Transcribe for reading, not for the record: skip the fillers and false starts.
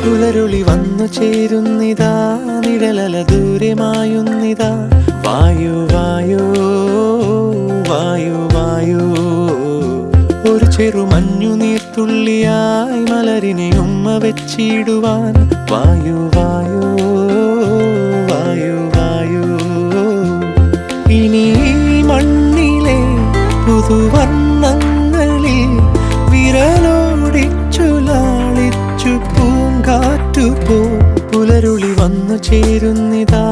പുലരുളി വന്നു ചേരുന്നിതാ, നിഴലല ദൂരെ മായുന്നിതാ. വായു വായു വായു വായു, ഒരു ചെറു മഞ്ഞു നീർത്തുള്ളിയായി മലരിനെ ഉമ്മ വെച്ചിടുവാൻ. വായു വായു വായു വായു, ഇനി മണ്ണിലെ പുതുവർണ്ണങ്ങളിൽ വിരലോടിച്ചു ലാളിച്ചു പൂങ്കാറ്റുപോ. പുലരുളി വന്നു ചേരുന്നിതാ,